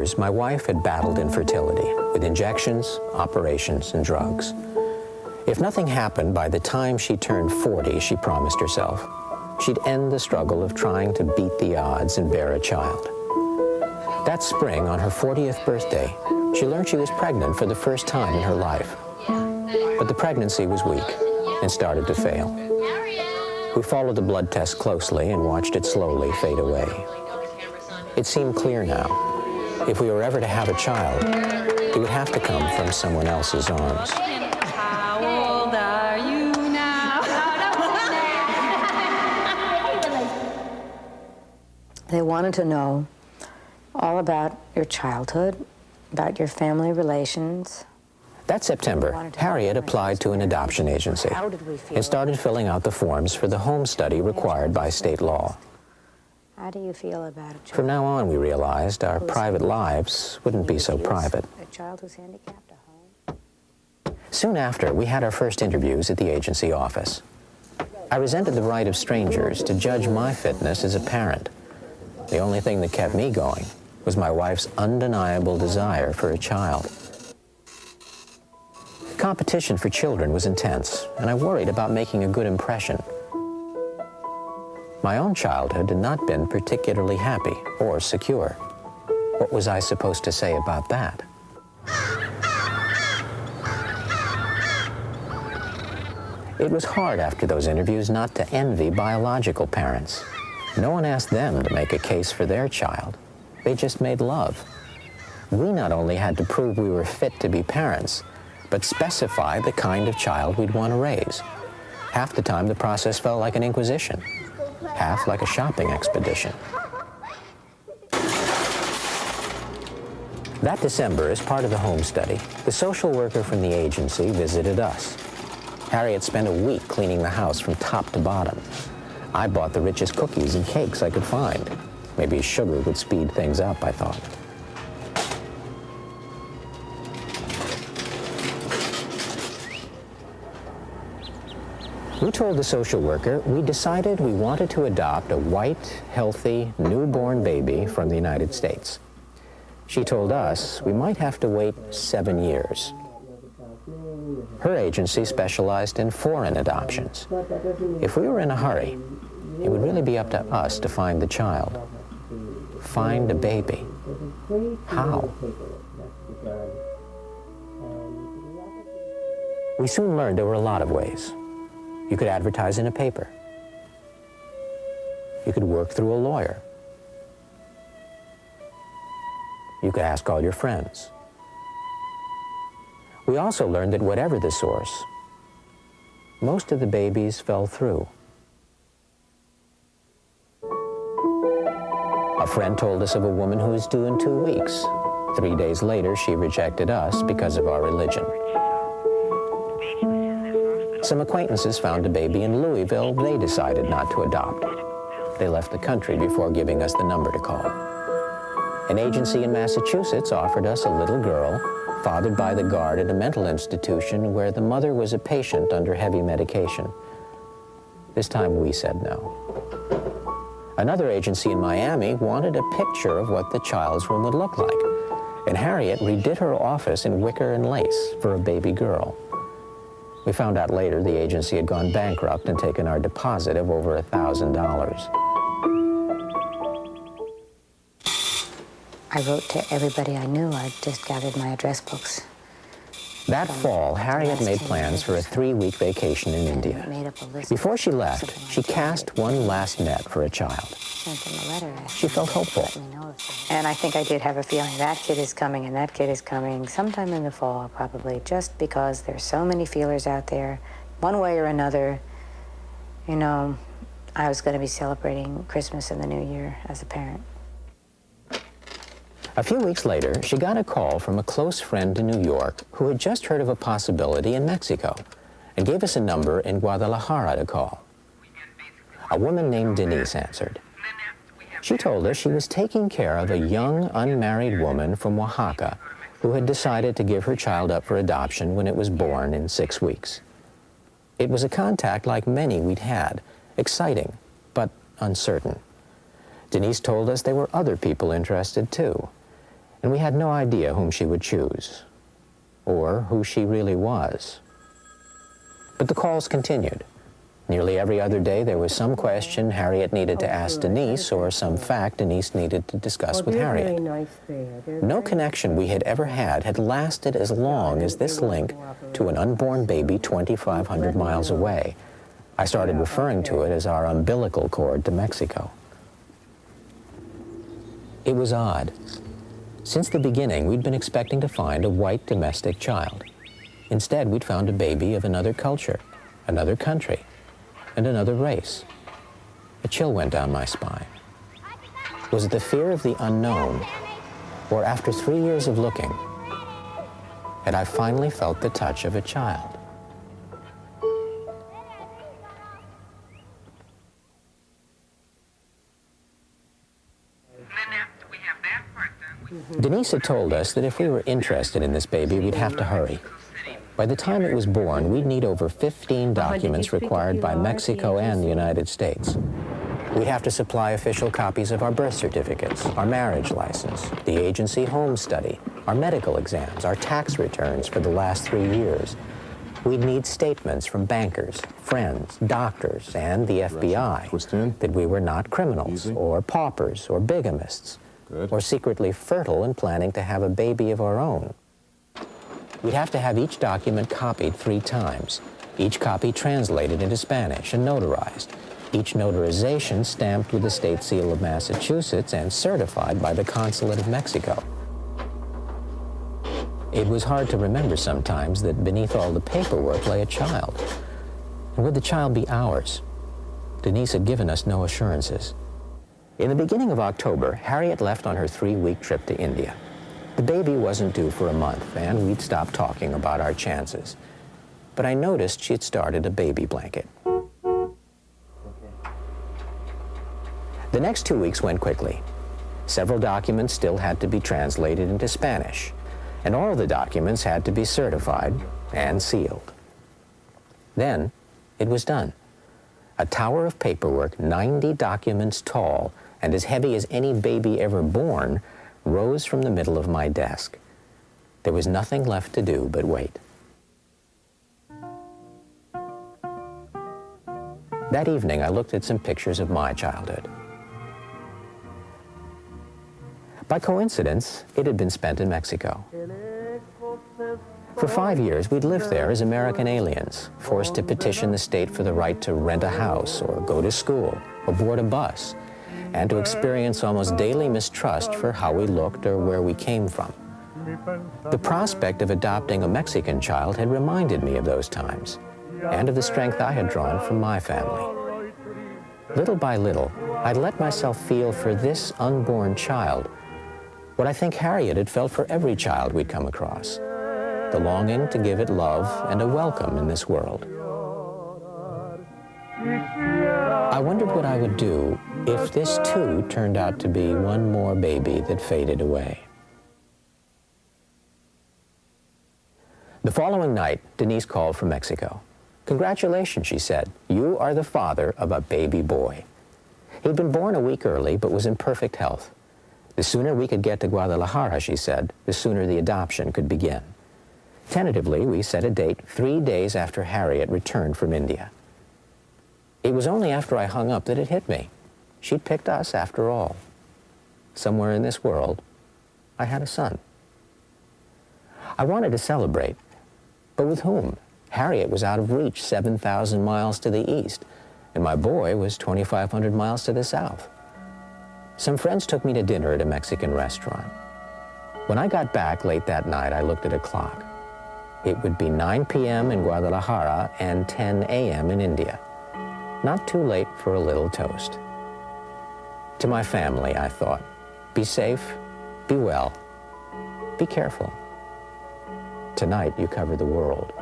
years, my wife had battled infertility with injections, operations, and drugs. If nothing happened by the time she turned 40, she promised herself, she'd end the struggle of trying to beat the odds and bear a child. That spring, on her 40th birthday, she learned she was pregnant for the first time in her life. But the pregnancy was weak and started to fail. We followed the blood test closely and watched it slowly fade away. It seemed clear now. If we were ever to have a child, it would have to come from someone else's arms. How old are you now? They wanted to know all about your childhood, about your family relations. That September, Harriet applied to an adoption agency and started filling out the forms for the home study required by state law. How do you feel about a child? From now on, we realized our private lives wouldn't be so private. A child who's handicapped at home? Soon after, we had our first interviews at the agency office. I resented the right of strangers to judge my fitness as a parent. The only thing that kept me going was my wife's undeniable desire for a child. Competition for children was intense, and I worried about making a good impression. My own childhood had not been particularly happy or secure. What was I supposed to say about that? It was hard after those interviews not to envy biological parents. No one asked them to make a case for their child. They just made love. We not only had to prove we were fit to be parents, but specify the kind of child we'd want to raise. Half the time, the process felt like an inquisition, half like a shopping expedition. That December, as part of the home study, the social worker from the agency visited us. Harriet spent a week cleaning the house from top to bottom. I bought the richest cookies and cakes I could find. Maybe sugar would speed things up, I thought. We told the social worker we decided we wanted to adopt a white, healthy, newborn baby from the United States. She told us we might have to wait 7 years. Her agency specialized in foreign adoptions. If we were in a hurry, it would really be up to us to find the child. Find a baby. How? We soon learned there were a lot of ways. You could advertise in a paper. You could work through a lawyer. You could ask all your friends. We also learned that whatever the source, most of the babies fell through. A friend told us of a woman who was due in 2 weeks. 3 days later, she rejected us because of our religion. Some acquaintances found a baby in Louisville they decided not to adopt. They left the country before giving us the number to call. An agency in Massachusetts offered us a little girl, fathered by the guard at a mental institution where the mother was a patient under heavy medication. This time we said no. Another agency in Miami wanted a picture of what the child's room would look like, and Harriet redid her office in wicker and lace for a baby girl. We found out later the agency had gone bankrupt and taken our deposit of over $1,000. I wrote to everybody I knew. I just gathered my address books. That fall, Harriet made plans for a 3-week vacation in India. Before she left, she cast one last net for a child. She felt hopeful. And I think I did have a feeling that kid is coming and that kid is coming sometime in the fall, probably, just because there's so many feelers out there, one way or another. You know, I was going to be celebrating Christmas and the New Year as a parent. A few weeks later, she got a call from a close friend in New York who had just heard of a possibility in Mexico and gave us a number in Guadalajara to call. A woman named Denise answered. She told us she was taking care of a young, unmarried woman from Oaxaca who had decided to give her child up for adoption when it was born in 6 weeks. It was a contact like many we'd had, exciting, but uncertain. Denise told us there were other people interested too. and we had no idea whom she would choose, or who she really was. But the calls continued. Nearly every other day there was some question Harriet needed to ask Denise, or some fact Denise needed to discuss with Harriet. No connection we had ever had lasted as long as this link to an unborn baby 2,500 miles away. I started referring to it as our umbilical cord to Mexico. It was odd. Since the beginning, we'd been expecting to find a white domestic child. Instead, we'd found a baby of another culture, another country, and another race. A chill went down my spine. Was it the fear of the unknown, or after 3 years of looking, had I finally felt the touch of a child? Denise had told us that if we were interested in this baby, we'd have to hurry. By the time it was born, we'd need over 15 documents required by Mexico and the United States. We'd have to supply official copies of our birth certificates, our marriage license, the agency home study, our medical exams, our tax returns for the last 3 years. We'd need statements from bankers, friends, doctors, and the FBI that we were not criminals, or paupers, or bigamists, or secretly fertile and planning to have a baby of our own. We'd have to have each document copied 3 times, each copy translated into Spanish and notarized, each notarization stamped with the state seal of Massachusetts and certified by the Consulate of Mexico. It was hard to remember sometimes that beneath all the paperwork lay a child. And would the child be ours? Denise had given us no assurances. In the beginning of October, Harriet left on her 3-week trip to India. The baby wasn't due for a month, and we'd stopped talking about our chances. But I noticed she had started a baby blanket. The next 2 weeks went quickly. Several documents still had to be translated into Spanish, and all the documents had to be certified and sealed. Then it was done. A tower of paperwork, 90 documents tall, and as heavy as any baby ever born, rose from the middle of my desk. There was nothing left to do but wait. That evening, I looked at some pictures of my childhood. By coincidence, it had been spent in Mexico. For 5 years, we'd lived there as American aliens, forced to petition the state for the right to rent a house, or go to school, or board a bus, and to experience almost daily mistrust for how we looked or where we came from. The prospect of adopting a Mexican child had reminded me of those times, and of the strength I had drawn from my family. Little by little, I'd let myself feel for this unborn child what I think Harriet had felt for every child we'd come across, the longing to give it love and a welcome in this world. I wondered what I would do if this too turned out to be one more baby that faded away. The following night, Denise called from Mexico. "Congratulations," she said. "You are the father of a baby boy." He'd been born a week early, but was in perfect health. The sooner we could get to Guadalajara, she said, the sooner the adoption could begin. Tentatively, we set a date 3 days after Harriet returned from India. It was only after I hung up that it hit me. She'd picked us after all. Somewhere in this world, I had a son. I wanted to celebrate, but with whom? Harriet was out of reach 7,000 miles to the east, and my boy was 2,500 miles to the south. Some friends took me to dinner at a Mexican restaurant. When I got back late that night, I looked at a clock. It would be 9 p.m. in Guadalajara and 10 a.m. in India. Not too late for a little toast. To my family, I thought, be safe, be well, be careful. Tonight, you cover the world.